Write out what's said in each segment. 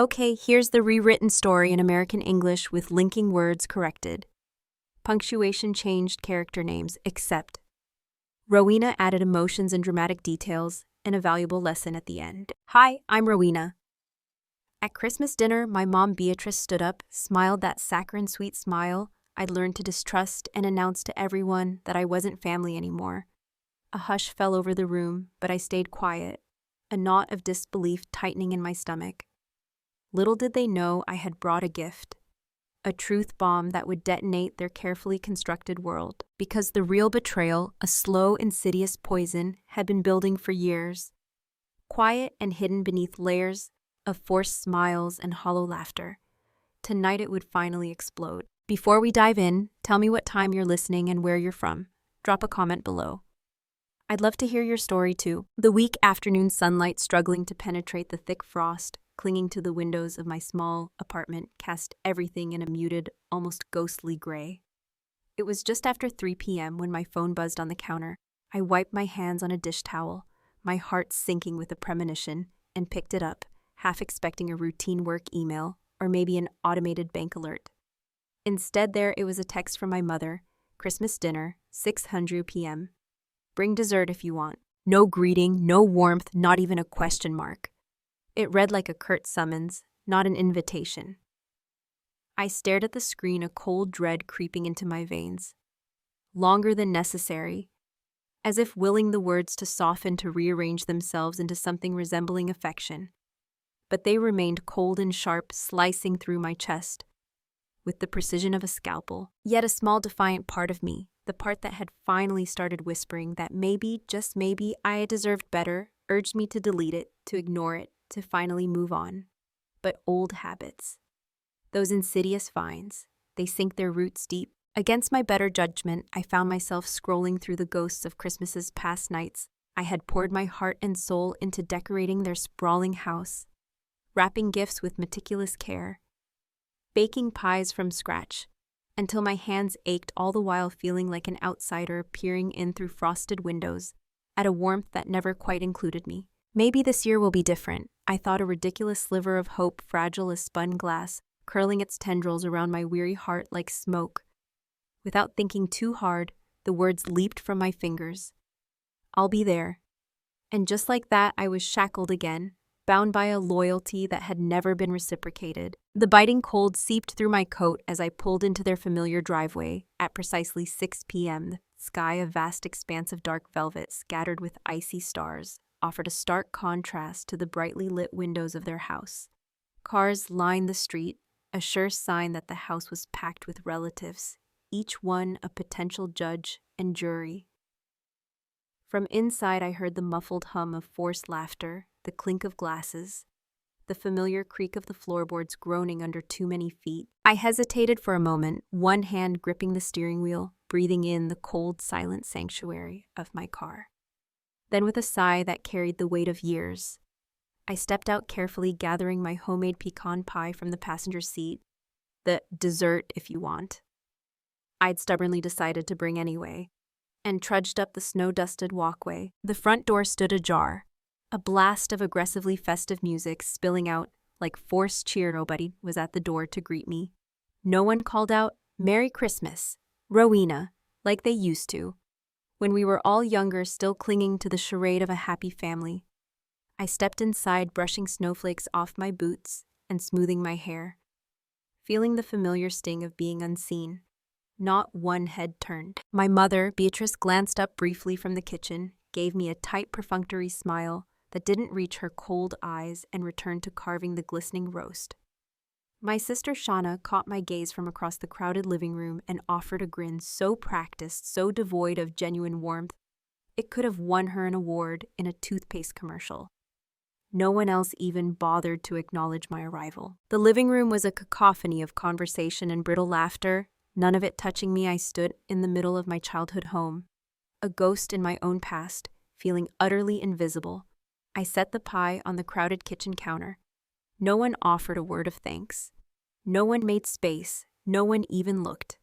Okay, here's the rewritten story in American English with linking words corrected. Punctuation changed character names, except Rowena added emotions and dramatic details, and a valuable lesson at the end. Hi, I'm Rowena. At Christmas dinner, my mom Beatrice stood up, smiled that saccharine sweet smile I'd learned to distrust, and announced to everyone that I wasn't family anymore. A hush fell over the room, but I stayed quiet, a knot of disbelief tightening in my stomach. Little did they know I had brought a gift, a truth bomb that would detonate their carefully constructed world, because the real betrayal, a slow, insidious poison, had been building for years, quiet and hidden beneath layers of forced smiles and hollow laughter. Tonight it would finally explode. Before we dive in, tell me what time you're listening and where you're from. Drop a comment below. I'd love to hear your story too. The weak afternoon sunlight struggling to penetrate the thick frost, clinging to the windows of my small apartment, cast everything in a muted, almost ghostly gray. It was just after 3 p.m. when my phone buzzed on the counter. I wiped my hands on a dish towel, my heart sinking with a premonition, and picked it up, half expecting a routine work email or maybe an automated bank alert. Instead, there it was a text from my mother. Christmas dinner, 6:00 p.m. Bring dessert if you want. No greeting, no warmth, not even a question mark. It read like a curt summons, not an invitation. I stared at the screen, a cold dread creeping into my veins. Longer than necessary, as if willing the words to soften, to rearrange themselves into something resembling affection. But they remained cold and sharp, slicing through my chest with the precision of a scalpel. Yet a small defiant part of me, the part that had finally started whispering that maybe, just maybe, I deserved better, urged me to delete it, to ignore it, to finally move on. But old habits, those insidious vines, they sink their roots deep. Against my better judgment, I found myself scrolling through the ghosts of Christmases past nights. I had poured my heart and soul into decorating their sprawling house, wrapping gifts with meticulous care, baking pies from scratch, until my hands ached, all the while feeling like an outsider peering in through frosted windows at a warmth that never quite included me. Maybe this year will be different, I thought, a ridiculous sliver of hope, fragile as spun glass, curling its tendrils around my weary heart like smoke. Without thinking too hard, the words leaped from my fingers. I'll be there. And just like that, I was shackled again, bound by a loyalty that had never been reciprocated. The biting cold seeped through my coat as I pulled into their familiar driveway. At precisely 6 p.m., the sky, a vast expanse of dark velvet scattered with icy stars, offered a stark contrast to the brightly lit windows of their house. Cars lined the street, a sure sign that the house was packed with relatives, each one a potential judge and jury. From inside, I heard the muffled hum of forced laughter, the clink of glasses, the familiar creak of the floorboards groaning under too many feet. I hesitated for a moment, one hand gripping the steering wheel, breathing in the cold, silent sanctuary of my car. Then, with a sigh that carried the weight of years, I stepped out carefully, gathering my homemade pecan pie from the passenger seat, the dessert if you want I'd stubbornly decided to bring anyway, and trudged up the snow-dusted walkway. The front door stood ajar, a blast of aggressively festive music spilling out like forced cheer. Nobody was at the door to greet me. No one called out, "Merry Christmas, Rowena," like they used to, when we were all younger, still clinging to the charade of a happy family. I stepped inside, brushing snowflakes off my boots and smoothing my hair, feeling the familiar sting of being unseen. Not one head turned. My mother, Beatrice, glanced up briefly from the kitchen, gave me a tight, perfunctory smile that didn't reach her cold eyes, and returned to carving the glistening roast. My sister Shauna caught my gaze from across the crowded living room and offered a grin so practiced, so devoid of genuine warmth, it could have won her an award in a toothpaste commercial. No one else even bothered to acknowledge my arrival. The living room was a cacophony of conversation and brittle laughter, none of it touching me. I stood in the middle of my childhood home, a ghost in my own past, feeling utterly invisible. I set the pie on the crowded kitchen counter. No one offered a word of thanks. No one made space. No one even looked.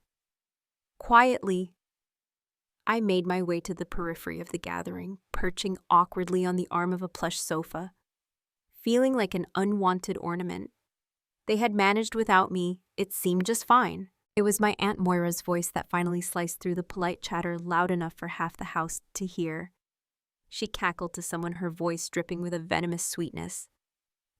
Quietly, I made my way to the periphery of the gathering, perching awkwardly on the arm of a plush sofa, feeling like an unwanted ornament. They had managed without me. It seemed just fine. It was my Aunt Moira's voice that finally sliced through the polite chatter loud enough for half the house to hear. She cackled to someone, her voice dripping with a venomous sweetness.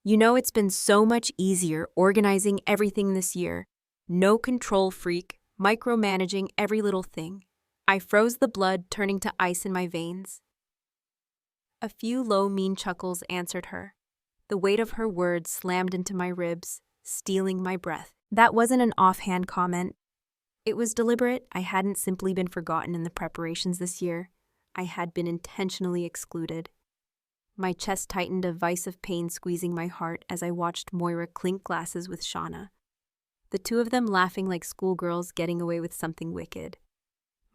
You know, it's been so much easier organizing everything this year. No control freak, micromanaging every little thing. I froze the blood, turning to ice in my veins. A few low, mean chuckles answered her. The weight of her words slammed into my ribs, stealing my breath. That wasn't an offhand comment. It was deliberate. I hadn't simply been forgotten in the preparations this year. I had been intentionally excluded. My chest tightened, a vice of pain squeezing my heart as I watched Moira clink glasses with Shauna. The two of them laughing like schoolgirls getting away with something wicked.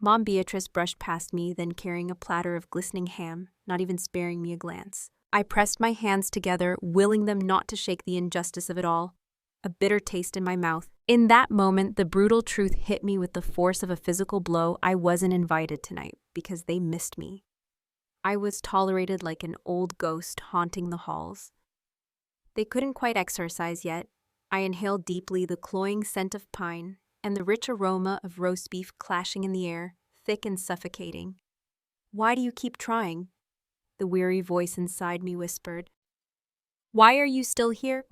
Mom Beatrice brushed past me, then carrying a platter of glistening ham, not even sparing me a glance. I pressed my hands together, willing them not to shake the injustice of it all. A bitter taste in my mouth. In that moment, the brutal truth hit me with the force of a physical blow. I wasn't invited tonight because they missed me. I was tolerated like an old ghost haunting the halls. They couldn't quite exorcise yet. I inhaled deeply, the cloying scent of pine and the rich aroma of roast beef clashing in the air, thick and suffocating. Why do you keep trying? The weary voice inside me whispered. Why are you still here?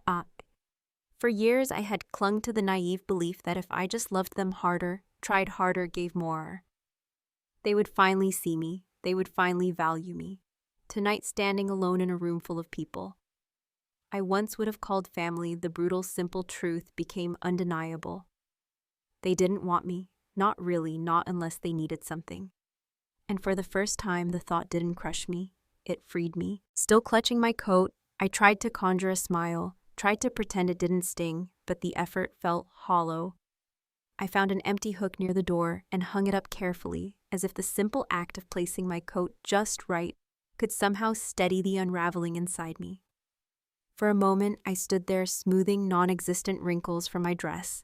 For years I had clung to the naive belief that if I just loved them harder, tried harder, gave more, they would finally see me. They would finally value me. Tonight, standing alone in a room full of people I once would have called family, the brutal, simple truth became undeniable. They didn't want me. Not really, not unless they needed something. And for the first time, the thought didn't crush me. It freed me. Still clutching my coat, I tried to conjure a smile, tried to pretend it didn't sting, but the effort felt hollow. I found an empty hook near the door and hung it up carefully, as if the simple act of placing my coat just right could somehow steady the unraveling inside me. For a moment, I stood there smoothing non-existent wrinkles from my dress,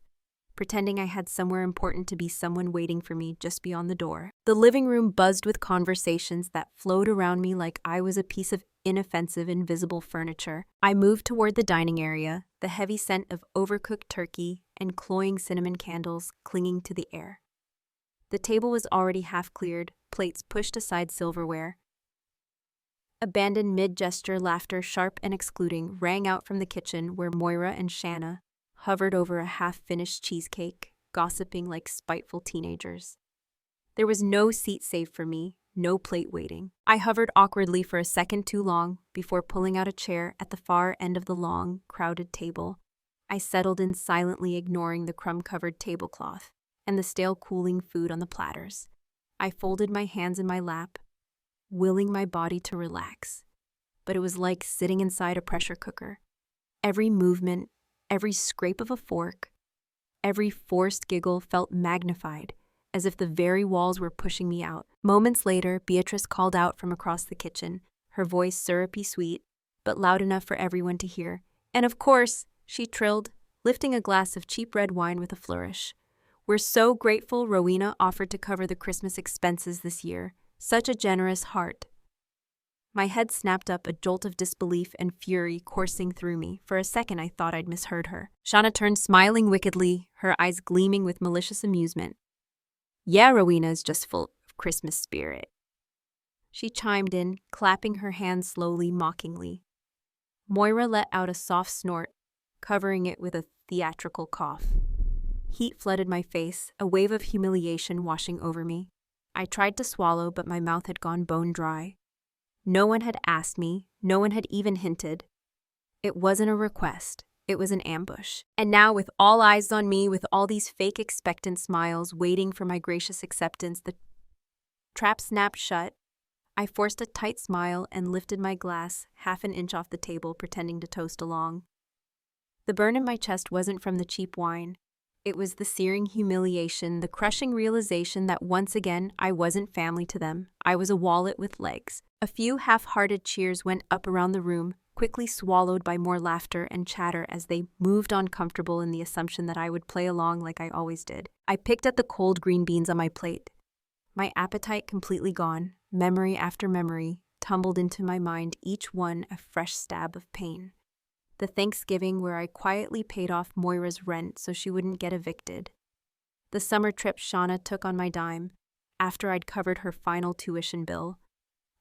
pretending I had somewhere important to be, someone waiting for me just beyond the door. The living room buzzed with conversations that flowed around me like I was a piece of inoffensive, invisible furniture. I moved toward the dining area, the heavy scent of overcooked turkey and cloying cinnamon candles clinging to the air. The table was already half cleared, plates pushed aside, silverware. Abandoned mid-gesture laughter, sharp and excluding, rang out from the kitchen where Moira and Shanna hovered over a half-finished cheesecake, gossiping like spiteful teenagers. There was no seat saved for me, no plate waiting. I hovered awkwardly for a second too long before pulling out a chair at the far end of the long, crowded table. I settled in silently, ignoring the crumb-covered tablecloth and the stale cooling food on the platters. I folded my hands in my lap, willing my body to relax. But it was like sitting inside a pressure cooker. Every movement, every scrape of a fork, every forced giggle felt magnified, as if the very walls were pushing me out. Moments later, Beatrice called out from across the kitchen, her voice syrupy sweet, but loud enough for everyone to hear. And of course, she trilled, lifting a glass of cheap red wine with a flourish. We're so grateful Rowena offered to cover the Christmas expenses this year. Such a generous heart. My head snapped up, a jolt of disbelief and fury coursing through me. For a second, I thought I'd misheard her. Shauna turned, smiling wickedly, her eyes gleaming with malicious amusement. Yeah, Rowena's just full of Christmas spirit. She chimed in, clapping her hands slowly, mockingly. Moira let out a soft snort, covering it with a theatrical cough. Heat flooded my face, a wave of humiliation washing over me. I tried to swallow, but my mouth had gone bone dry. No one had asked me, no one had even hinted. It wasn't a request, it was an ambush. And now, with all eyes on me, with all these fake expectant smiles waiting for my gracious acceptance, the trap snapped shut. I forced a tight smile and lifted my glass half an inch off the table, pretending to toast along. The burn in my chest wasn't from the cheap wine. It was the searing humiliation, the crushing realization that once again I wasn't family to them. I was a wallet with legs. A few half-hearted cheers went up around the room, quickly swallowed by more laughter and chatter as they moved on, comfortable in the assumption that I would play along like I always did. I picked at the cold green beans on my plate. My appetite completely gone, memory after memory tumbled into my mind, each one a fresh stab of pain. The Thanksgiving where I quietly paid off Moira's rent so she wouldn't get evicted. The summer trip Shauna took on my dime after I'd covered her final tuition bill.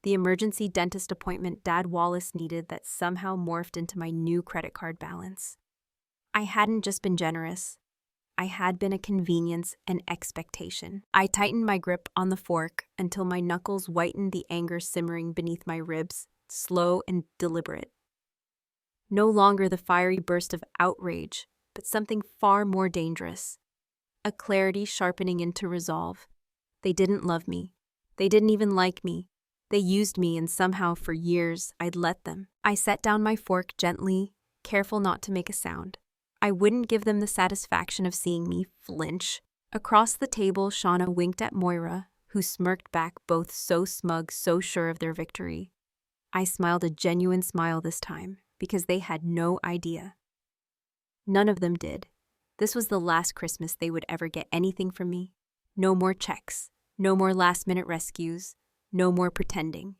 The emergency dentist appointment Dad Wallace needed that somehow morphed into my new credit card balance. I hadn't just been generous. I had been a convenience and expectation. I tightened my grip on the fork until my knuckles whitened, the anger simmering beneath my ribs, slow and deliberate. No longer the fiery burst of outrage, but something far more dangerous. A clarity sharpening into resolve. They didn't love me. They didn't even like me. They used me, and somehow for years I'd let them. I set down my fork gently, careful not to make a sound. I wouldn't give them the satisfaction of seeing me flinch. Across the table, Shauna winked at Moira, who smirked back, both so smug, so sure of their victory. I smiled a genuine smile this time, because they had no idea. None of them did. This was the last Christmas they would ever get anything from me. No more checks. No more last-minute rescues. No more pretending.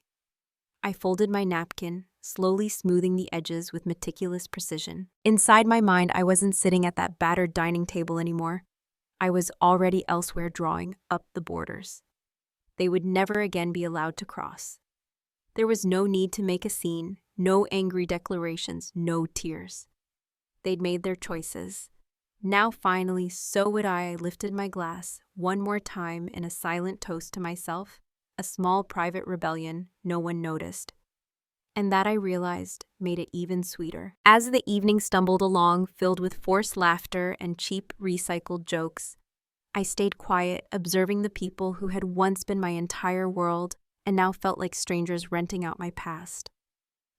I folded my napkin, slowly smoothing the edges with meticulous precision. Inside my mind, I wasn't sitting at that battered dining table anymore. I was already elsewhere, drawing up the borders. They would never again be allowed to cross. There was no need to make a scene, no angry declarations, no tears. They'd made their choices. Now finally, so would I. Lifted my glass one more time in a silent toast to myself, a small private rebellion no one noticed. And that, I realized, made it even sweeter. As the evening stumbled along, filled with forced laughter and cheap recycled jokes, I stayed quiet, observing the people who had once been my entire world and now felt like strangers renting out my past.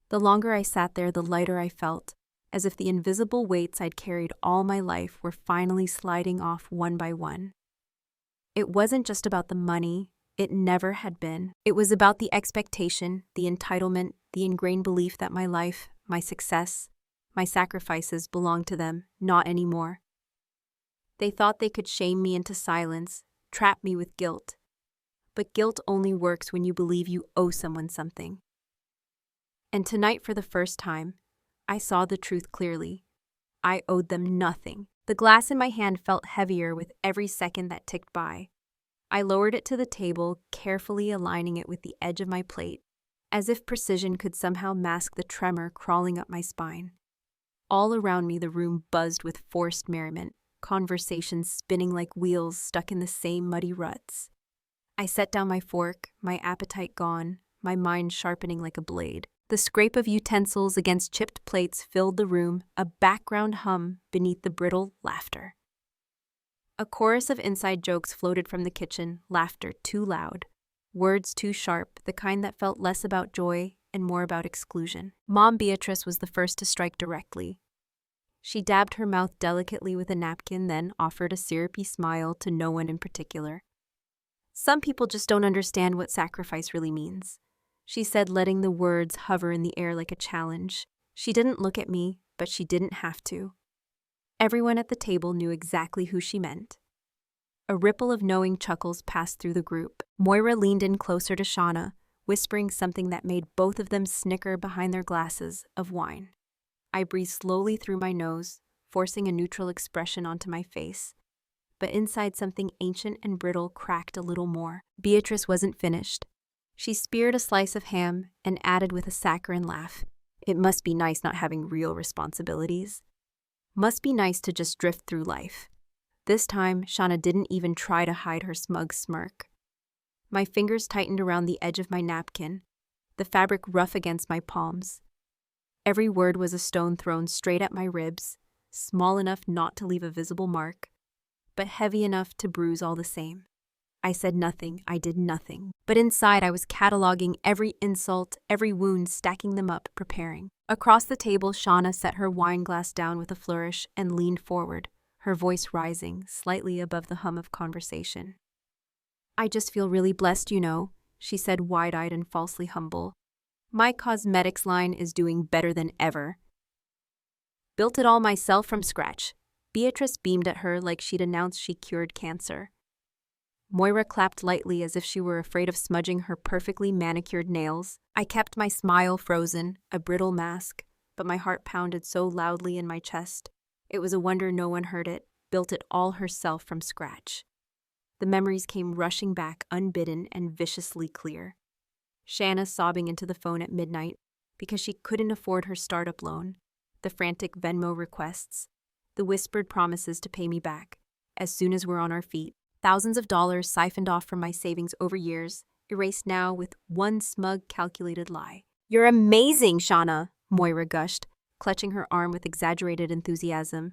The longer I sat there, the lighter I felt, as if the invisible weights I'd carried all my life were finally sliding off one by one. It wasn't just about the money. It never had been. It was about the expectation, the entitlement, the ingrained belief that my life, my success, my sacrifices belonged to them, not anymore. They thought they could shame me into silence, trap me with guilt. But guilt only works when you believe you owe someone something. And tonight, for the first time, I saw the truth clearly. I owed them nothing. The glass in my hand felt heavier with every second that ticked by. I lowered it to the table, carefully aligning it with the edge of my plate, as if precision could somehow mask the tremor crawling up my spine. All around me, the room buzzed with forced merriment, conversations spinning like wheels stuck in the same muddy ruts. I set down my fork, my appetite gone, my mind sharpening like a blade. The scrape of utensils against chipped plates filled the room, a background hum beneath the brittle laughter. A chorus of inside jokes floated from the kitchen, laughter too loud, words too sharp, the kind that felt less about joy and more about exclusion. Mom Beatrice was the first to strike directly. She dabbed her mouth delicately with a napkin, then offered a syrupy smile to no one in particular. "Some people just don't understand what sacrifice really means," she said, letting the words hover in the air like a challenge. She didn't look at me, but she didn't have to. Everyone at the table knew exactly who she meant. A ripple of knowing chuckles passed through the group. Moira leaned in closer to Shauna, whispering something that made both of them snicker behind their glasses of wine. I breathed slowly through my nose, forcing a neutral expression onto my face. But inside, something ancient and brittle cracked a little more. Beatrice wasn't finished. She speared a slice of ham and added with a saccharine laugh, "It must be nice not having real responsibilities. Must be nice to just drift through life." This time, Shauna didn't even try to hide her smug smirk. My fingers tightened around the edge of my napkin, the fabric rough against my palms. Every word was a stone thrown straight at my ribs, small enough not to leave a visible mark, but heavy enough to bruise all the same. I said nothing, I did nothing, but inside I was cataloging every insult, every wound, stacking them up, preparing. Across the table, Shauna set her wine glass down with a flourish and leaned forward, her voice rising, slightly above the hum of conversation. "I just feel really blessed, you know," she said, wide-eyed and falsely humble. "My cosmetics line is doing better than ever. Built it all myself from scratch." Beatrice beamed at her like she'd announced she cured cancer. Moira clapped lightly as if she were afraid of smudging her perfectly manicured nails. I kept my smile frozen, a brittle mask, but my heart pounded so loudly in my chest. It was a wonder no one heard it, built it all herself from scratch. The memories came rushing back unbidden and viciously clear. Shanna sobbing into the phone at midnight because she couldn't afford her startup loan, the frantic Venmo requests, the whispered promises to pay me back as soon as we're on our feet, thousands of dollars siphoned off from my savings over years, erased now with one smug, calculated lie. "You're amazing, Shauna," Moira gushed, clutching her arm with exaggerated enthusiasm.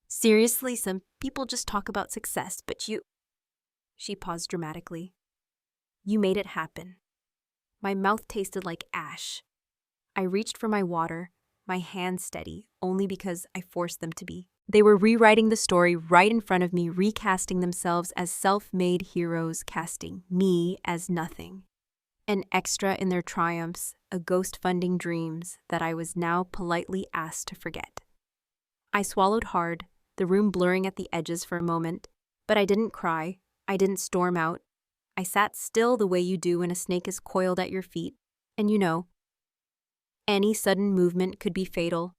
"Seriously, some people just talk about success, but you—" She paused dramatically. "You made it happen." My mouth tasted like ash. I reached for my water, my hands steady, only because I forced them to be. They were rewriting the story right in front of me, recasting themselves as self-made heroes, casting me as nothing. An extra in their triumphs, a ghost funding dreams that I was now politely asked to forget. I swallowed hard, the room blurring at the edges for a moment, but I didn't cry, I didn't storm out. I sat still the way you do when a snake is coiled at your feet, and you know, any sudden movement could be fatal.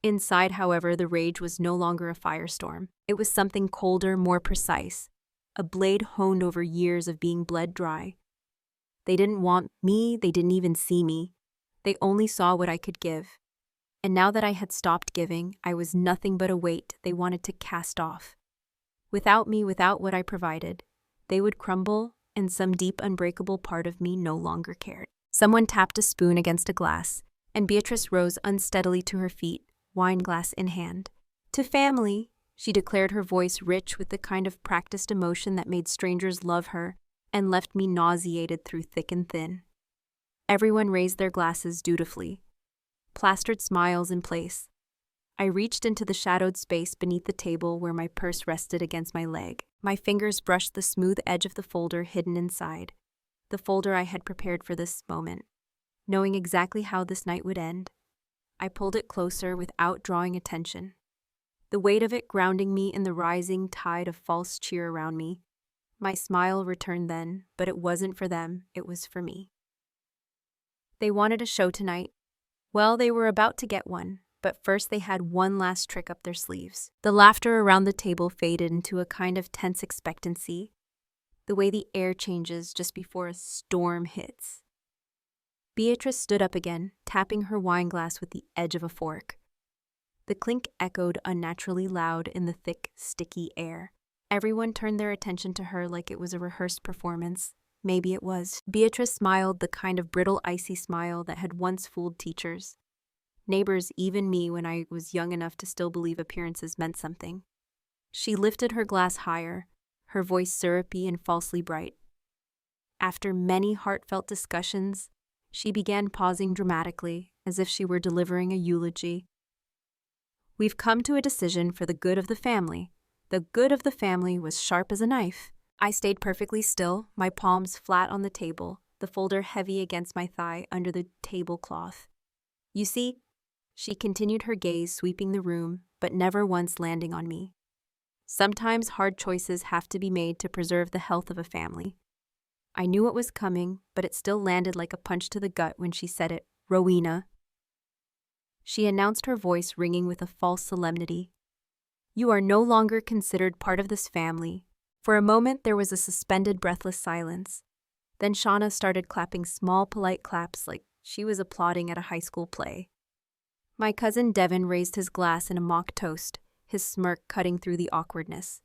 Inside, however, the rage was no longer a firestorm. It was something colder, more precise, a blade honed over years of being bled dry. They didn't want me, they didn't even see me. They only saw what I could give. And now that I had stopped giving, I was nothing but a weight they wanted to cast off. Without me, without what I provided, they would crumble, and some deep, unbreakable part of me no longer cared. Someone tapped a spoon against a glass, and Beatrice rose unsteadily to her feet, wine glass in hand. "To family," she declared, her voice rich with the kind of practiced emotion that made strangers love her and left me nauseated through thick and thin. Everyone raised their glasses dutifully, plastered smiles in place. I reached into the shadowed space beneath the table where my purse rested against my leg. My fingers brushed the smooth edge of the folder hidden inside, the folder I had prepared for this moment. Knowing exactly how this night would end, I pulled it closer without drawing attention, the weight of it grounding me in the rising tide of false cheer around me. My smile returned then, but it wasn't for them, it was for me. They wanted a show tonight. Well, they were about to get one, but first they had one last trick up their sleeves. The laughter around the table faded into a kind of tense expectancy, the way the air changes just before a storm hits. Beatrice stood up again, tapping her wine glass with the edge of a fork. The clink echoed unnaturally loud in the thick, sticky air. Everyone turned their attention to her like it was a rehearsed performance. Maybe it was. Beatrice smiled, the kind of brittle, icy smile that had once fooled teachers, neighbors, even me when I was young enough to still believe appearances meant something. She lifted her glass higher, her voice syrupy and falsely bright. After many heartfelt discussions, she began pausing dramatically, as if she were delivering a eulogy. "We've come to a decision for the good of the family." The good of the family was sharp as a knife. I stayed perfectly still, my palms flat on the table, the folder heavy against my thigh under the tablecloth. "You see," she continued, her gaze sweeping the room, but never once landing on me. "Sometimes hard choices have to be made to preserve the health of a family." I knew it was coming, but it still landed like a punch to the gut when she said it. "Rowena," she announced, her voice ringing with a false solemnity, "you are no longer considered part of this family." For a moment there was a suspended, breathless silence. Then Shauna started clapping small, polite claps like she was applauding at a high school play. My cousin Devin raised his glass in a mock toast, his smirk cutting through the awkwardness.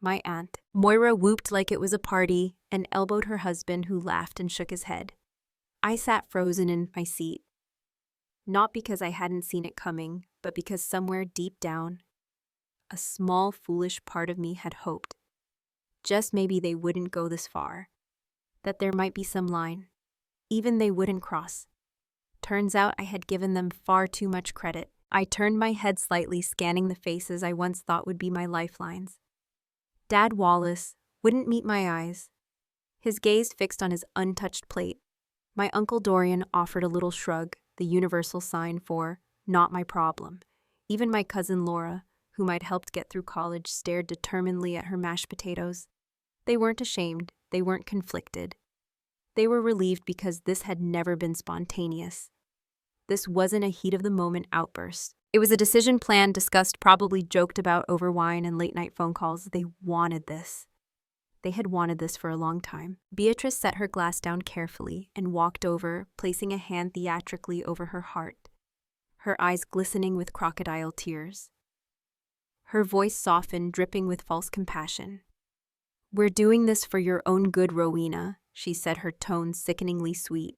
My aunt, Moira, whooped like it was a party and elbowed her husband, who laughed and shook his head. I sat frozen in my seat, not because I hadn't seen it coming, but because somewhere deep down, a small, foolish part of me had hoped. Just maybe they wouldn't go this far, that there might be some line, even they wouldn't cross. Turns out I had given them far too much credit. I turned my head slightly, scanning the faces I once thought would be my lifelines. Dad Wallace wouldn't meet my eyes, his gaze fixed on his untouched plate. My Uncle Dorian offered a little shrug, the universal sign for, "not my problem." Even my cousin Laura, whom I'd helped get through college, stared determinedly at her mashed potatoes. They weren't ashamed, they weren't conflicted. They were relieved because this had never been spontaneous. This wasn't a heat-of-the-moment outburst. It was a decision planned, discussed, probably joked about over wine and late-night phone calls. They wanted this. They had wanted this for a long time. Beatrice set her glass down carefully and walked over, placing a hand theatrically over her heart, her eyes glistening with crocodile tears. Her voice softened, dripping with false compassion. "We're doing this for your own good, Rowena," she said, her tone sickeningly sweet.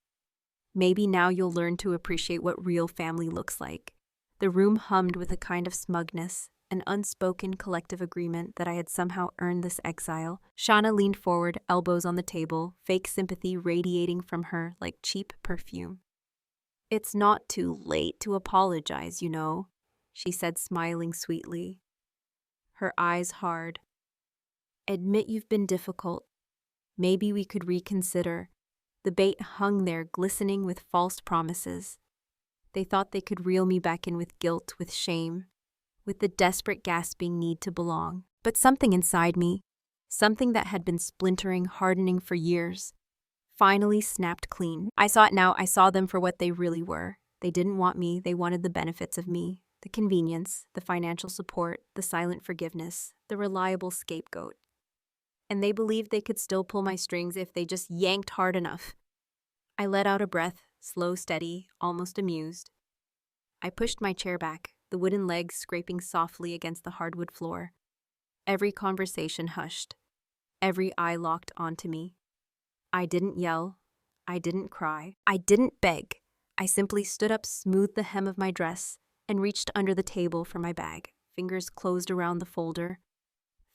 "Maybe now you'll learn to appreciate what real family looks like." The room hummed with a kind of smugness, an unspoken collective agreement that I had somehow earned this exile. Shauna leaned forward, elbows on the table, fake sympathy radiating from her like cheap perfume. "It's not too late to apologize, you know," she said, smiling sweetly, her eyes hard. "Admit you've been difficult. Maybe we could reconsider." The bait hung there, glistening with false promises. They thought they could reel me back in with guilt, with shame, with the desperate gasping need to belong. But something inside me, something that had been splintering, hardening for years, finally snapped clean. I saw it now. I saw them for what they really were. They didn't want me. They wanted the benefits of me, the convenience, the financial support, the silent forgiveness, the reliable scapegoat. And they believed they could still pull my strings if they just yanked hard enough. I let out a breath, slow, steady, almost amused. I pushed my chair back, the wooden legs scraping softly against the hardwood floor. Every conversation hushed. Every eye locked onto me. I didn't yell. I didn't cry. I didn't beg. I simply stood up, smoothed the hem of my dress, and reached under the table for my bag, fingers closed around the folder.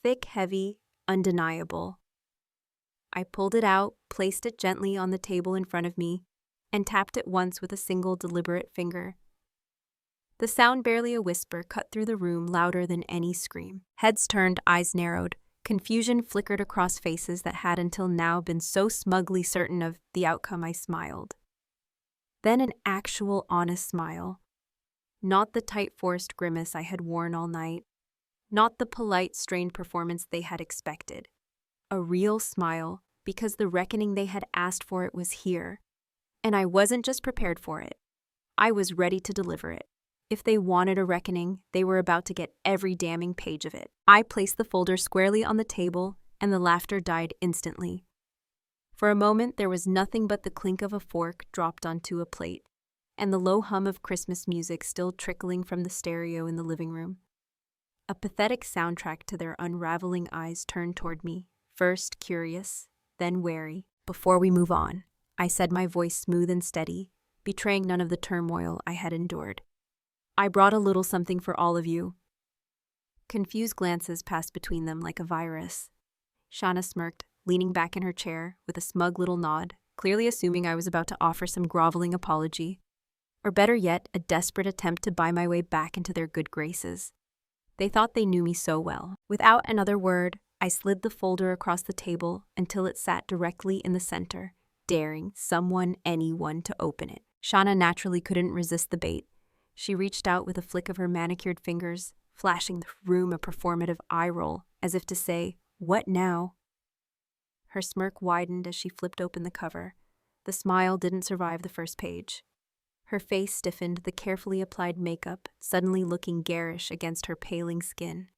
Thick, heavy, undeniable. I pulled it out, placed it gently on the table in front of me, and tapped it once with a single deliberate finger. The sound, barely a whisper, cut through the room, louder than any scream. Heads turned, eyes narrowed. Confusion flickered across faces that had until now been so smugly certain of the outcome. I smiled. Then an actual, honest smile. Not the tight, forced grimace I had worn all night. Not the polite, strained performance they had expected. A real smile, because the reckoning they had asked for it was here. And I wasn't just prepared for it. I was ready to deliver it. If they wanted a reckoning, they were about to get every damning page of it. I placed the folder squarely on the table, and the laughter died instantly. For a moment, there was nothing but the clink of a fork dropped onto a plate, and the low hum of Christmas music still trickling from the stereo in the living room. A pathetic soundtrack to their unraveling eyes turned toward me, first curious, then wary. "Before we move on," I said, my voice smooth and steady, betraying none of the turmoil I had endured. "I brought a little something for all of you." Confused glances passed between them like a virus. Shauna smirked, leaning back in her chair with a smug little nod, clearly assuming I was about to offer some groveling apology, or better yet, a desperate attempt to buy my way back into their good graces. They thought they knew me so well. Without another word, I slid the folder across the table until it sat directly in the center, daring anyone to open it. Shauna naturally couldn't resist the bait. She reached out with a flick of her manicured fingers, flashing the room a performative eye roll, as if to say, "What now?" Her smirk widened as she flipped open the cover. The smile didn't survive the first page. Her face stiffened, the carefully applied makeup suddenly looking garish against her paling skin.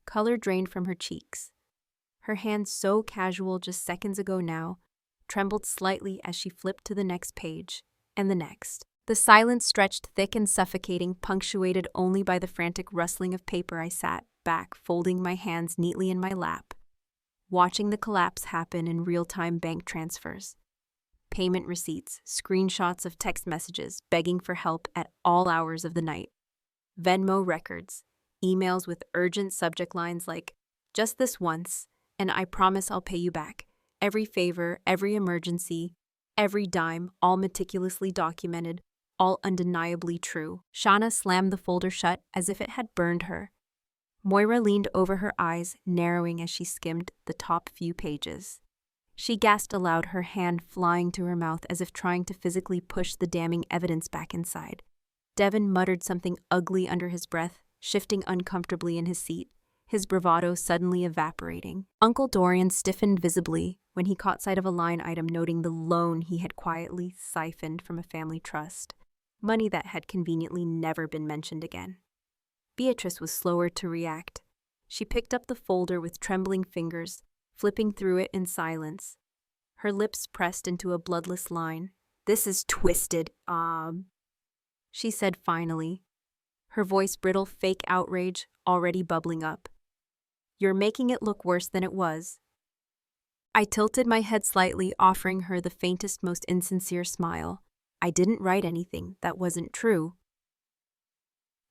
Color drained from her cheeks. Her hand, so casual just seconds ago now, trembled slightly as she flipped to the next page, and the next. The silence stretched thick and suffocating, punctuated only by the frantic rustling of paper. I sat back, folding my hands neatly in my lap, watching the collapse happen in real-time bank transfers. Payment receipts, screenshots of text messages begging for help at all hours of the night. Venmo records, emails with urgent subject lines like, "Just this once, and I promise I'll pay you back." Every favor, every emergency, every dime, all meticulously documented, all undeniably true. Shauna slammed the folder shut as if it had burned her. Moira leaned over, her eyes narrowing as she skimmed the top few pages. She gasped aloud, her hand flying to her mouth as if trying to physically push the damning evidence back inside. Devin muttered something ugly under his breath, shifting uncomfortably in his seat, his bravado suddenly evaporating. Uncle Dorian stiffened visibly when he caught sight of a line item noting the loan he had quietly siphoned from a family trust. money that had conveniently never been mentioned again. Beatrice was slower to react. She picked up the folder with trembling fingers, flipping through it in silence. Her lips pressed into a bloodless line. "This is twisted, she said finally, her voice brittle fake outrage already bubbling up. "You're making it look worse than it was." I tilted my head slightly, offering her the faintest, most insincere smile. "I didn't write anything that wasn't true,"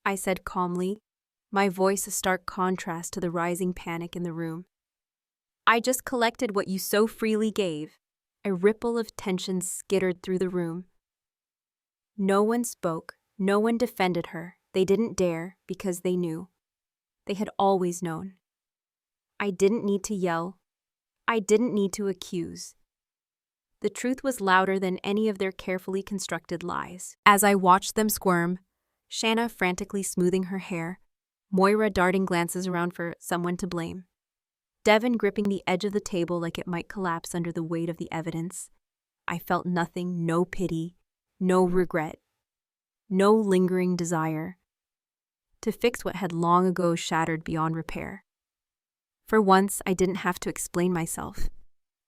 I said calmly, my voice a stark contrast to the rising panic in the room. "I just collected what you so freely gave." A ripple of tension skittered through the room. No one spoke, no one defended her. They didn't dare because they knew. They had always known. I didn't need to yell. I didn't need to accuse. The truth was louder than any of their carefully constructed lies. As I watched them squirm, Shanna frantically smoothing her hair, Moira darting glances around for someone to blame, Devin gripping the edge of the table like it might collapse under the weight of the evidence, I felt nothing, no pity, no regret, no lingering desire to fix what had long ago shattered beyond repair. For once, I didn't have to explain myself.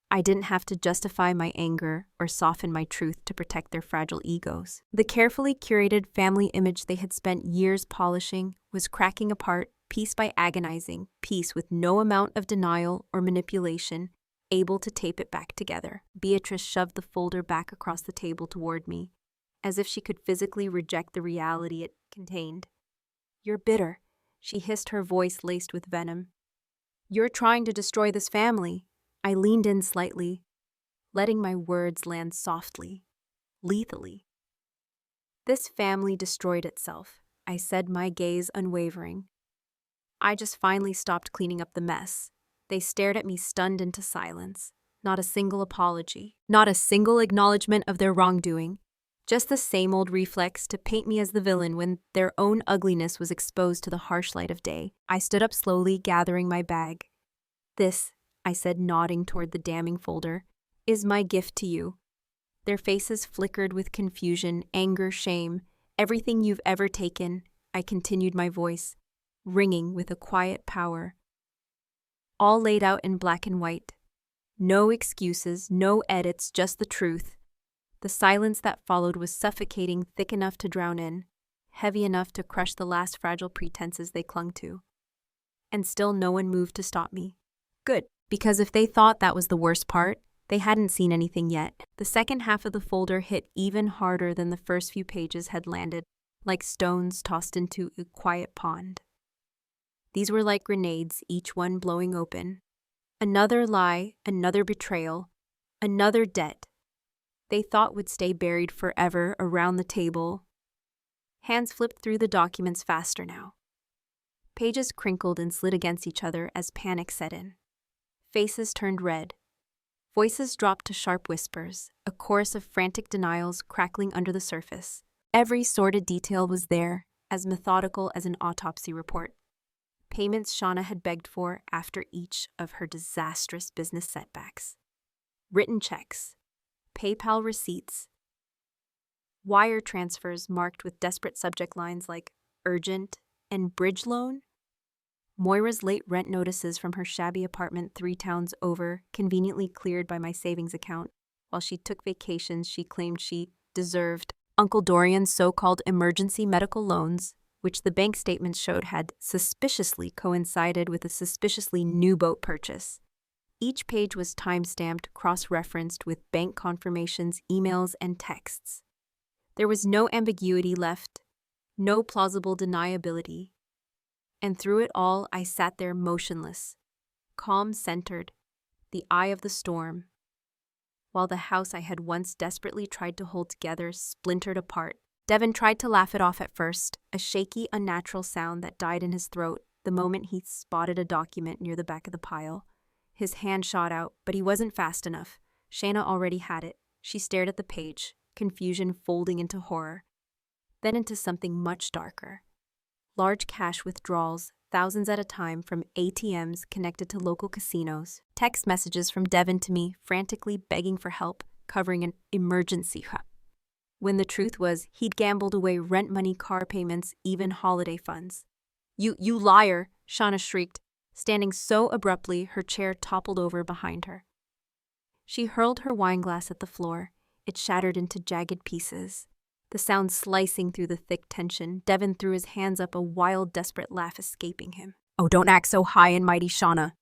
I didn't have to justify my anger or soften my truth to protect their fragile egos. The carefully curated family image they had spent years polishing was cracking apart piece by agonizing piece with no amount of denial or manipulation able to tape it back together. Beatrice shoved the folder back across the table toward me, as if she could physically reject the reality it contained. "You're bitter," she hissed, her voice laced with venom. "You're trying to destroy this family." I leaned in slightly, letting my words land softly, lethally. "This family destroyed itself," I said, my gaze unwavering. I just finally stopped cleaning up the mess. They stared at me stunned into silence. Not a single apology, not a single acknowledgement of their wrongdoing. Just the same old reflex to paint me as the villain when their own ugliness was exposed to the harsh light of day. I stood up slowly, gathering my bag. "This," I said, nodding toward the damning folder, "is my gift to you." Their faces flickered with confusion, anger, shame. "Everything you've ever taken," I continued, my voice ringing with a quiet power. All laid out in black and white. No excuses, no edits, just the truth. The silence that followed was suffocating, thick enough to drown in, heavy enough to crush the last fragile pretenses they clung to. And still no one moved to stop me. Good, because if they thought that was the worst part, they hadn't seen anything yet. The second half of the folder hit even harder than the first few pages had landed, like stones tossed into a quiet pond. These were like grenades, each one blowing open. Another lie, another betrayal, another debt they thought would stay buried forever around the table. Hands flipped through the documents faster now. Pages crinkled and slid against each other as panic set in. Faces turned red. Voices dropped to sharp whispers, a chorus of frantic denials crackling under the surface. Every sordid detail was there, as methodical as an autopsy report. Payments Shauna had begged for after each of her disastrous business setbacks. Written checks, PayPal receipts, wire transfers marked with desperate subject lines like urgent and bridge loan. Moira's late rent notices from her shabby apartment 3 towns over, conveniently cleared by my savings account, while she took vacations she claimed she deserved. Uncle Dorian's so-called emergency medical loans, which the bank statements showed had suspiciously coincided with a suspiciously new boat purchase. Each page was time-stamped, cross-referenced with bank confirmations, emails, and texts. There was no ambiguity left, no plausible deniability. And through it all, I sat there motionless, calm-centered, the eye of the storm, while the house I had once desperately tried to hold together splintered apart. Devin tried to laugh it off at first, a shaky, unnatural sound that died in his throat the moment he spotted a document near the back of the pile. His hand shot out, but he wasn't fast enough. Shanna already had it. She stared at the page, confusion folding into horror, then into something much darker. Large cash withdrawals, thousands at a time from ATMs connected to local casinos. Text messages from Devin to me, frantically begging for help, covering an emergency. when the truth was he'd gambled away rent money, car payments, even holiday funds. You liar, Shauna shrieked, standing so abruptly her chair toppled over behind her. She hurled her wineglass at the floor. It shattered into jagged pieces. The sound slicing through the thick tension, Devin threw his hands up, a wild, desperate laugh escaping him. "Oh, don't act so high and mighty, Shauna,"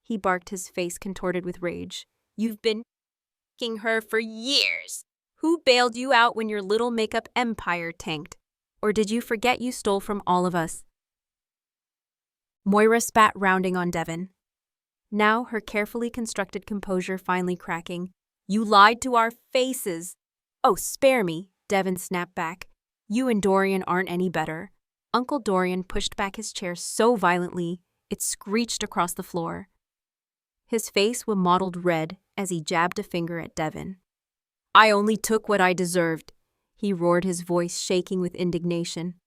he barked, his face contorted with rage. "You've been f***ing her for years. Who bailed you out when your little makeup empire tanked? Or did you forget you stole from all of us?" Moira spat, rounding on Devin. Now, her carefully constructed composure finally cracking. "You lied to our faces." "Oh, spare me," Devin snapped back. "You and Dorian aren't any better." Uncle Dorian pushed back his chair so violently, it screeched across the floor. His face was mottled red as he jabbed a finger at Devin. "I only took what I deserved," he roared, his voice shaking with indignation.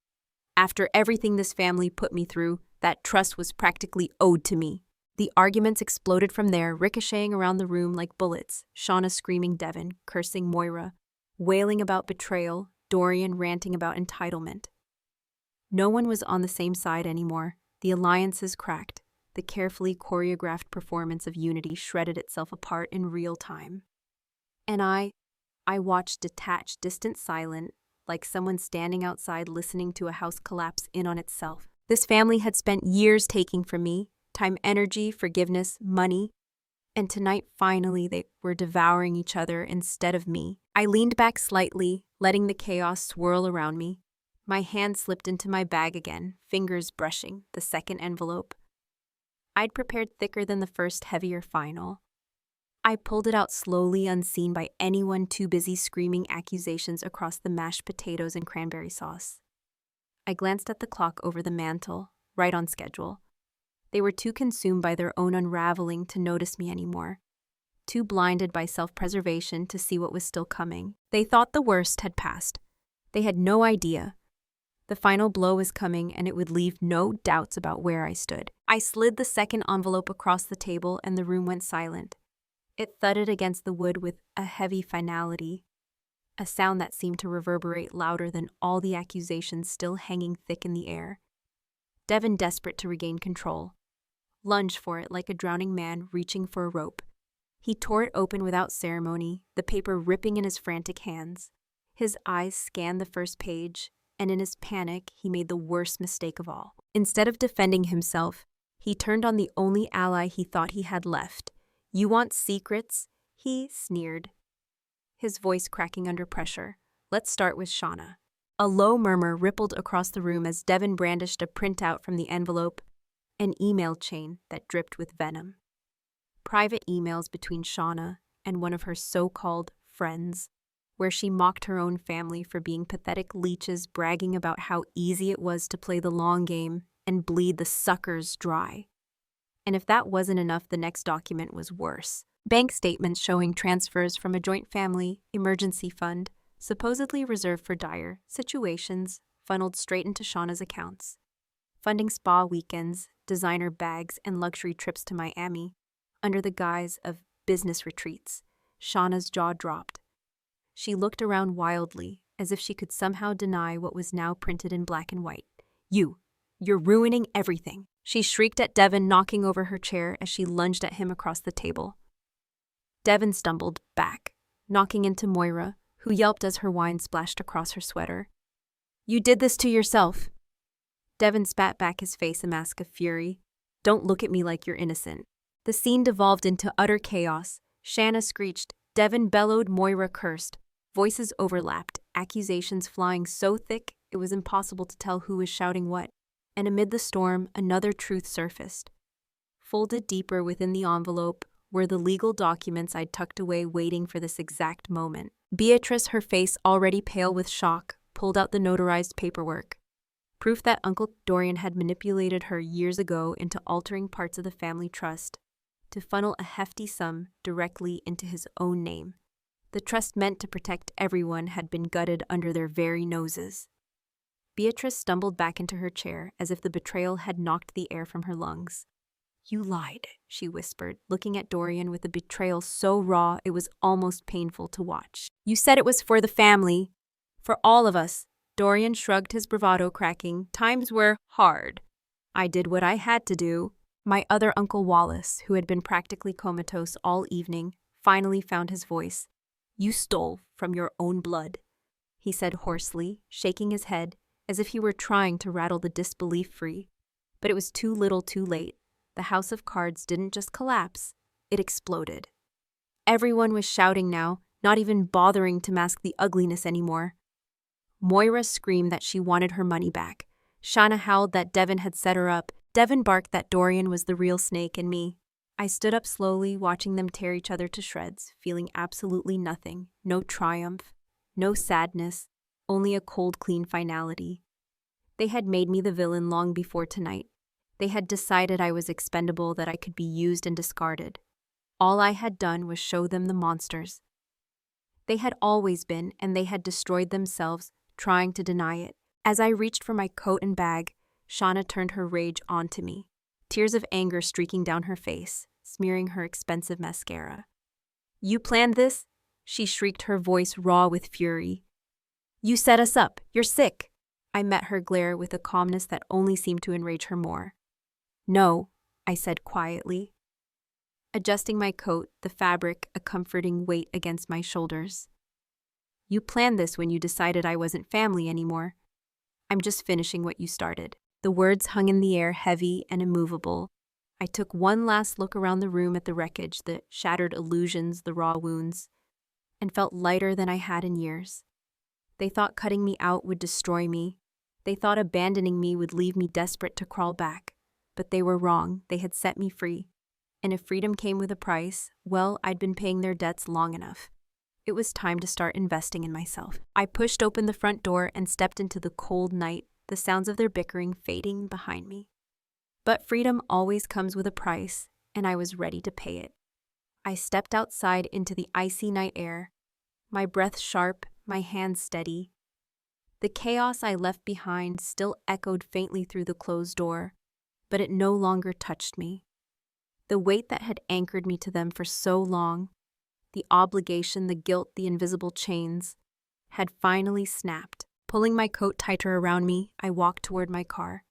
"After everything this family put me through, that trust was practically owed to me." The arguments exploded from there, ricocheting around the room like bullets, Shauna screaming Devin, cursing Moira, wailing about betrayal, Dorian ranting about entitlement. No one was on the same side anymore. The alliances cracked. The carefully choreographed performance of unity shredded itself apart in real time. And I watched detached, distant, silent, like someone standing outside listening to a house collapse in on itself. This family had spent years taking from me, time, energy, forgiveness, money, and tonight, finally, they were devouring each other instead of me. I leaned back slightly, letting the chaos swirl around me. My hand slipped into my bag again, fingers brushing the second envelope. I'd prepared thicker than the first, heavier final. I pulled it out slowly, unseen by anyone, too busy screaming accusations across the mashed potatoes and cranberry sauce. I glanced at the clock over the mantel, right on schedule. They were too consumed by their own unraveling to notice me anymore, too blinded by self-preservation to see what was still coming. They thought the worst had passed. They had no idea. The final blow was coming, and it would leave no doubts about where I stood. I slid the second envelope across the table, and the room went silent. It thudded against the wood with a heavy finality, a sound that seemed to reverberate louder than all the accusations still hanging thick in the air. Devin, desperate to regain control, lunged for it like a drowning man reaching for a rope. He tore it open without ceremony, the paper ripping in his frantic hands. His eyes scanned the first page, and in his panic, he made the worst mistake of all. Instead of defending himself, he turned on the only ally he thought he had left. "You want secrets?" he sneered, his voice cracking under pressure. "Let's start with Shauna." A low murmur rippled across the room as Devin brandished a printout from the envelope, an email chain that dripped with venom. Private emails between Shauna and one of her so-called friends, where she mocked her own family for being pathetic leeches, bragging about how easy it was to play the long game and bleed the suckers dry. And if that wasn't enough, the next document was worse. Bank statements showing transfers from a joint family emergency fund, supposedly reserved for dire situations, funneled straight into Shauna's accounts, funding spa weekends, designer bags, and luxury trips to Miami under the guise of business retreats. Shauna's jaw dropped. She looked around wildly, as if she could somehow deny what was now printed in black and white. You're ruining everything," she shrieked at Devin, knocking over her chair as she lunged at him across the table. Devin stumbled back, knocking into Moira, who yelped as her wine splashed across her sweater. "You did this to yourself." Devin spat back, his face a mask of fury. "Don't look at me like you're innocent." The scene devolved into utter chaos. Shanna screeched, Devin bellowed, Moira cursed. Voices overlapped, accusations flying so thick it was impossible to tell who was shouting what. And amid the storm, another truth surfaced. Folded deeper within the envelope were the legal documents I'd tucked away, waiting for this exact moment. Beatrice, her face already pale with shock, pulled out the notarized paperwork. Proof that Uncle Dorian had manipulated her years ago into altering parts of the family trust to funnel a hefty sum directly into his own name. The trust meant to protect everyone had been gutted under their very noses. Beatrice stumbled back into her chair as if the betrayal had knocked the air from her lungs. "You lied," she whispered, looking at Dorian with a betrayal so raw it was almost painful to watch. "You said it was for the family." For all of us, Dorian shrugged, his bravado cracking. Times were hard. I did what I had to do. My other Uncle Wallace, who had been practically comatose all evening, finally found his voice. You stole from your own blood, he said hoarsely, shaking his head as if he were trying to rattle the disbelief free. But it was too little too late. The house of cards didn't just collapse, it exploded. Everyone was shouting now, not even bothering to mask the ugliness anymore. Moira screamed that she wanted her money back. Shauna howled that Devin had set her up. Devin barked that Dorian was the real snake and me. I stood up slowly, watching them tear each other to shreds, feeling absolutely nothing. No triumph, no sadness, only a cold, clean finality. They had made me the villain long before tonight. They had decided I was expendable, that I could be used and discarded. All I had done was show them the monsters. They had always been, and they had destroyed themselves, trying to deny it. As I reached for my coat and bag, Shauna turned her rage onto me, tears of anger streaking down her face, smearing her expensive mascara. You planned this? She shrieked, her voice raw with fury. You set us up. You're sick. I met her glare with a calmness that only seemed to enrage her more. No, I said quietly, adjusting my coat, the fabric a comforting weight against my shoulders. You planned this when you decided I wasn't family anymore. I'm just finishing what you started. The words hung in the air, heavy and immovable. I took one last look around the room at the wreckage, the shattered illusions, the raw wounds, and felt lighter than I had in years. They thought cutting me out would destroy me. They thought abandoning me would leave me desperate to crawl back. But they were wrong. They had set me free. And if freedom came with a price, well, I'd been paying their debts long enough. It was time to start investing in myself. I pushed open the front door and stepped into the cold night, the sounds of their bickering fading behind me. But freedom always comes with a price, and I was ready to pay it. I stepped outside into the icy night air, my breath sharp, my hands steady. The chaos I left behind still echoed faintly through the closed door, but it no longer touched me. The weight that had anchored me to them for so long, the obligation, the guilt, the invisible chains, had finally snapped. Pulling my coat tighter around me, I walked toward my car.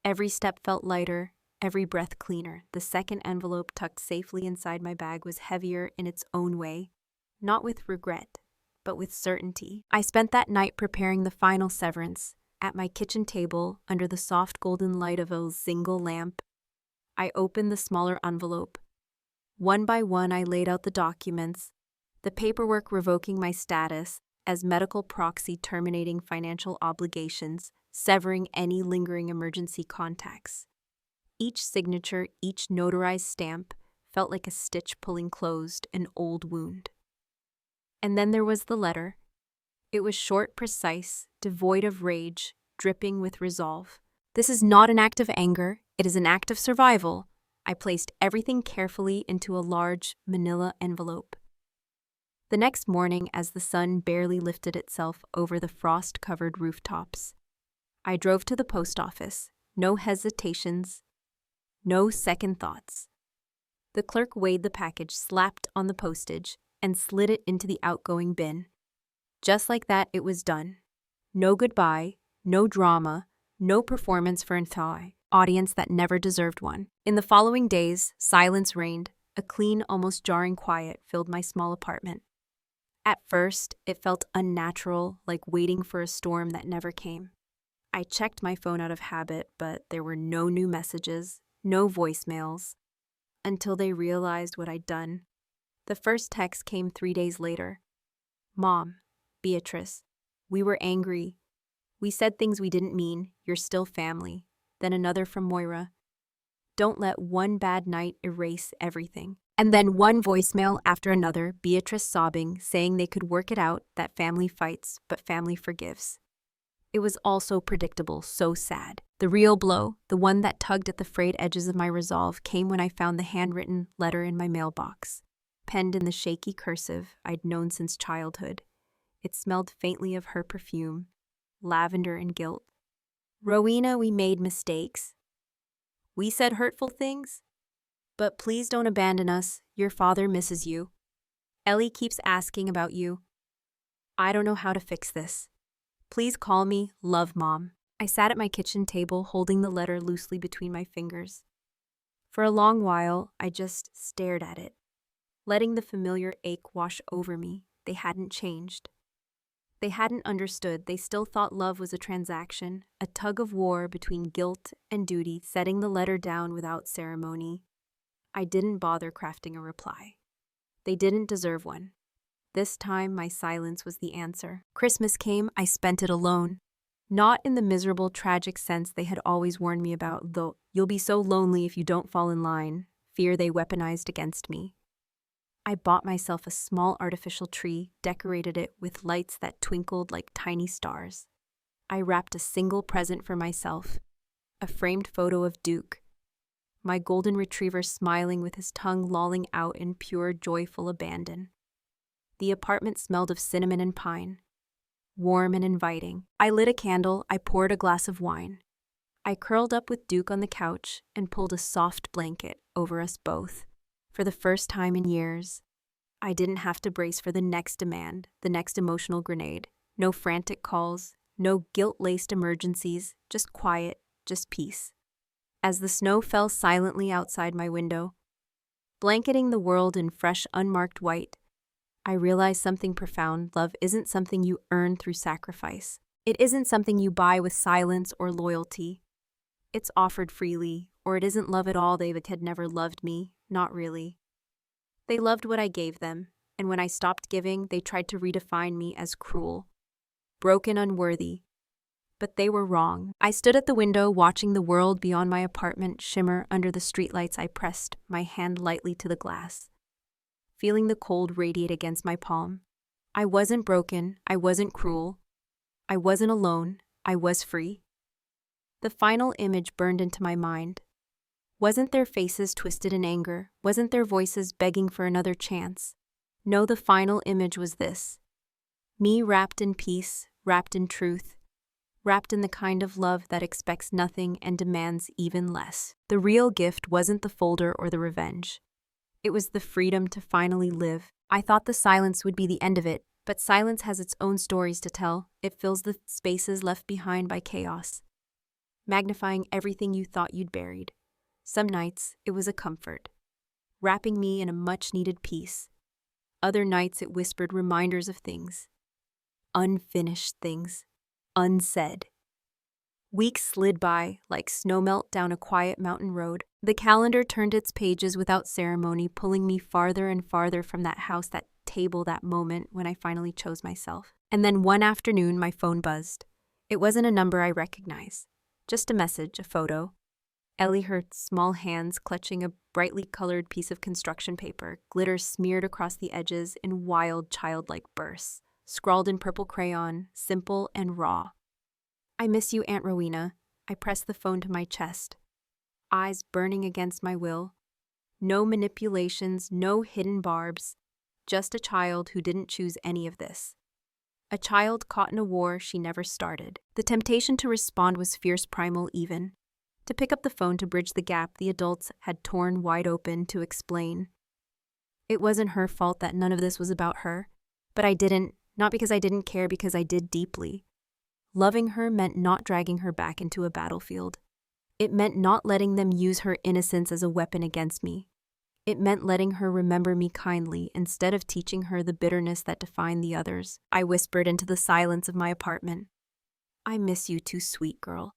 Every step felt lighter, every breath cleaner. The second envelope tucked safely inside my bag was heavier in its own way, not with regret, but with certainty. I spent that night preparing the final severance. At my kitchen table, under the soft golden light of a single lamp, I opened the smaller envelope. One by one, I laid out the documents, the paperwork revoking my status as medical proxy, terminating financial obligations, severing any lingering emergency contacts. Each signature, each notarized stamp, felt like a stitch pulling closed an old wound. And then there was the letter. It was short, precise, devoid of rage, dripping with resolve. This is not an act of anger, it is an act of survival. I placed everything carefully into a large manila envelope. The next morning, as the sun barely lifted itself over the frost-covered rooftops, I drove to the post office. No hesitations, no second thoughts. The clerk weighed the package, slapped on the postage, and slid it into the outgoing bin. Just like that, it was done. No goodbye, no drama, no performance for an audience that never deserved one. In the following days, silence reigned. A clean, almost jarring quiet filled my small apartment. At first, it felt unnatural, like waiting for a storm that never came. I checked my phone out of habit, but there were no new messages, no voicemails, until they realized what I'd done. The first text came 3 days later. Mom, Beatrice, we were angry. We said things we didn't mean. You're still family. Then another from Moira. Don't let one bad night erase everything. And then one voicemail after another, Beatrice sobbing, saying they could work it out, that family fights, but family forgives. It was all so predictable, so sad. The real blow, the one that tugged at the frayed edges of my resolve, came when I found the handwritten letter in my mailbox, penned in the shaky cursive I'd known since childhood. It smelled faintly of her perfume, lavender and guilt. Rowena, we made mistakes. We said hurtful things. But please don't abandon us. Your father misses you. Ellie keeps asking about you. I don't know how to fix this. Please call me Love Mom. I sat at my kitchen table holding the letter loosely between my fingers. For a long while, I just stared at it, letting the familiar ache wash over me. They hadn't changed. They hadn't understood. They still thought love was a transaction, a tug of war between guilt and duty, setting the letter down without ceremony. I didn't bother crafting a reply. They didn't deserve one. This time, my silence was the answer. Christmas came, I spent it alone. Not in the miserable, tragic sense they had always warned me about, though. You'll be so lonely if you don't fall in line, fear they weaponized against me. I bought myself a small artificial tree, decorated it with lights that twinkled like tiny stars. I wrapped a single present for myself, a framed photo of Duke, my golden retriever smiling with his tongue lolling out in pure, joyful abandon. The apartment smelled of cinnamon and pine, warm and inviting. I lit a candle, I poured a glass of wine. I curled up with Duke on the couch and pulled a soft blanket over us both. For the first time in years, I didn't have to brace for the next demand, the next emotional grenade. No frantic calls, no guilt-laced emergencies, just quiet, just peace. As the snow fell silently outside my window, blanketing the world in fresh, unmarked white, I realized something profound. Love isn't something you earn through sacrifice. It isn't something you buy with silence or loyalty. It's offered freely, or it isn't love at all. They had never loved me, not really. They loved what I gave them, and when I stopped giving, they tried to redefine me as cruel, broken, unworthy. But they were wrong. I stood at the window watching the world beyond my apartment shimmer under the streetlights. I pressed my hand lightly to the glass, feeling the cold radiate against my palm. I wasn't broken, I wasn't cruel, I wasn't alone, I was free. The final image burned into my mind. Wasn't their faces twisted in anger? Wasn't their voices begging for another chance? No, the final image was this. Me wrapped in peace, wrapped in truth, wrapped in the kind of love that expects nothing and demands even less. The real gift wasn't the folder or the revenge. It was the freedom to finally live. I thought the silence would be the end of it, but silence has its own stories to tell. It fills the spaces left behind by chaos, magnifying everything you thought you'd buried. Some nights, it was a comfort, wrapping me in a much-needed peace. Other nights, it whispered reminders of things, unfinished things, unsaid. Weeks slid by like snowmelt down a quiet mountain road. The calendar turned its pages without ceremony, pulling me farther and farther from that house, that table, that moment when I finally chose myself. And then one afternoon, my phone buzzed. It wasn't a number I recognized, just a message, a photo. Ellie, her small hands clutching a brightly colored piece of construction paper, glitter smeared across the edges in wild, childlike bursts, scrawled in purple crayon, simple and raw. I miss you, Aunt Rowena. I pressed the phone to my chest, eyes burning against my will. No manipulations, no hidden barbs, just a child who didn't choose any of this. A child caught in a war she never started. The temptation to respond was fierce, primal even. To pick up the phone to bridge the gap the adults had torn wide open, to explain. It wasn't her fault that none of this was about her, but I didn't, not because I didn't care, because I did deeply. Loving her meant not dragging her back into a battlefield. It meant not letting them use her innocence as a weapon against me. It meant letting her remember me kindly instead of teaching her the bitterness that defined the others. I whispered into the silence of my apartment, "I miss you too, sweet girl."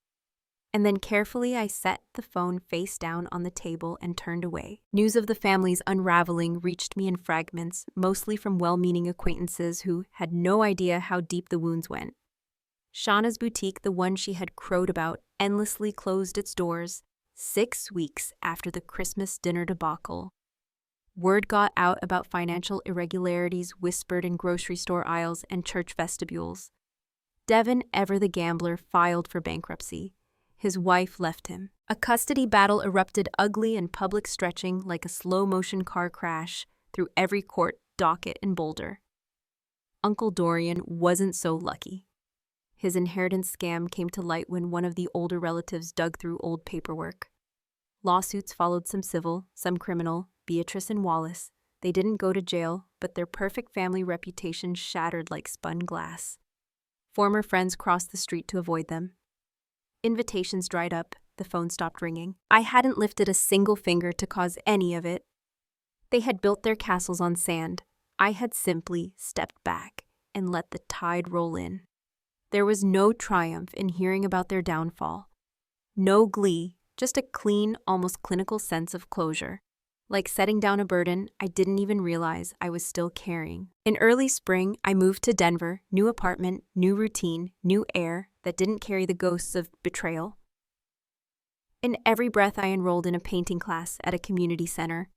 And then carefully I set the phone face down on the table and turned away. News of the family's unraveling reached me in fragments, mostly from well-meaning acquaintances who had no idea how deep the wounds went. Shauna's boutique, the one she had crowed about, endlessly closed its doors 6 weeks after the Christmas dinner debacle. Word got out about financial irregularities whispered in grocery store aisles and church vestibules. Devin, ever the gambler, filed for bankruptcy. His wife left him. A custody battle erupted, ugly and public, stretching like a slow-motion car crash through every court docket in Boulder. Uncle Dorian wasn't so lucky. His inheritance scam came to light when one of the older relatives dug through old paperwork. Lawsuits followed, some civil, some criminal. Beatrice and Wallace. They didn't go to jail, but their perfect family reputation shattered like spun glass. Former friends crossed the street to avoid them. Invitations dried up, the phone stopped ringing. I hadn't lifted a single finger to cause any of it. They had built their castles on sand. I had simply stepped back and let the tide roll in. There was no triumph in hearing about their downfall. No glee, just a clean, almost clinical sense of closure. Like setting down a burden I didn't even realize I was still carrying. In early spring, I moved to Denver, new apartment, new routine, new air that didn't carry the ghosts of betrayal. In every breath, I enrolled in a painting class at a community center.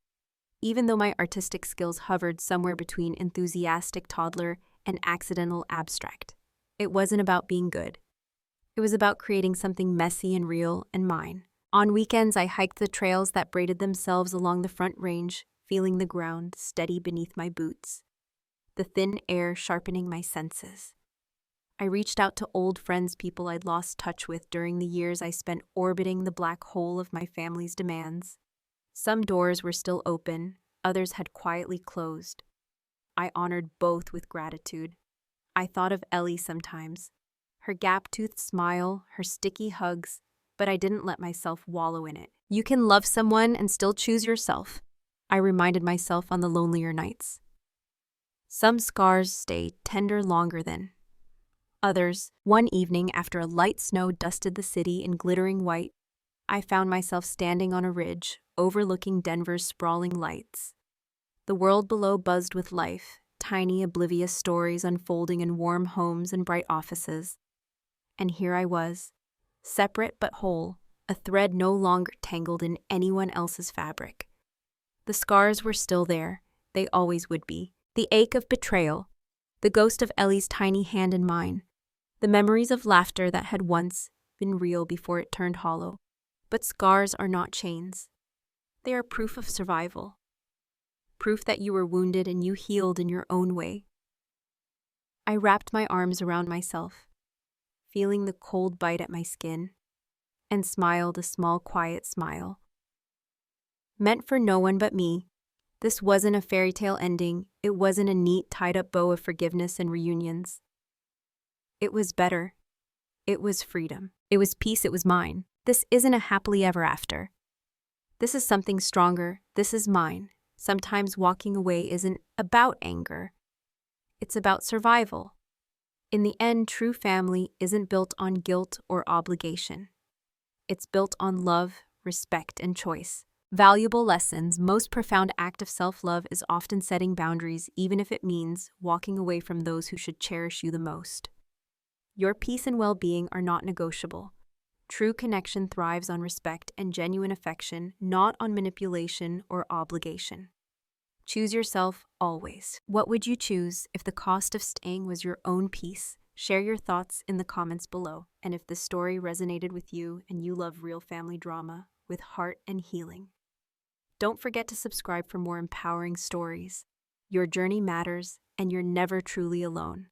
Even though my artistic skills hovered somewhere between enthusiastic toddler and accidental abstract, it wasn't about being good. It was about creating something messy and real and mine. On weekends, I hiked the trails that braided themselves along the Front Range, feeling the ground steady beneath my boots, the thin air sharpening my senses. I reached out to old friends, people I'd lost touch with during the years I spent orbiting the black hole of my family's demands. Some doors were still open, others had quietly closed. I honored both with gratitude. I thought of Ellie sometimes, her gap-toothed smile, her sticky hugs, but I didn't let myself wallow in it. You can love someone and still choose yourself, I reminded myself on the lonelier nights. Some scars stay tender longer than others. One evening, after a light snow dusted the city in glittering white, I found myself standing on a ridge, overlooking Denver's sprawling lights. The world below buzzed with life, tiny, oblivious stories unfolding in warm homes and bright offices. And here I was, separate but whole, a thread no longer tangled in anyone else's fabric. The scars were still there, they always would be. The ache of betrayal, the ghost of Ellie's tiny hand in mine, the memories of laughter that had once been real before it turned hollow. But scars are not chains. They are proof of survival. Proof that you were wounded and you healed in your own way. I wrapped my arms around myself, feeling the cold bite at my skin, and smiled a small, quiet smile. Meant for no one but me, this wasn't a fairy tale ending. It wasn't a neat, tied-up bow of forgiveness and reunions. It was better. It was freedom. It was peace. It was mine. This isn't a happily ever after. This is something stronger. This is mine. Sometimes walking away isn't about anger. It's about survival. In the end, true family isn't built on guilt or obligation. It's built on love, respect, and choice. Valuable lessons. Most profound act of self-love is often setting boundaries, even if it means walking away from those who should cherish you the most. Your peace and well-being are not negotiable. True connection thrives on respect and genuine affection, not on manipulation or obligation. Choose yourself always. What would you choose if the cost of staying was your own peace? Share your thoughts in the comments below. And if this story resonated with you and you love real family drama with heart and healing, don't forget to subscribe for more empowering stories. Your journey matters, and you're never truly alone.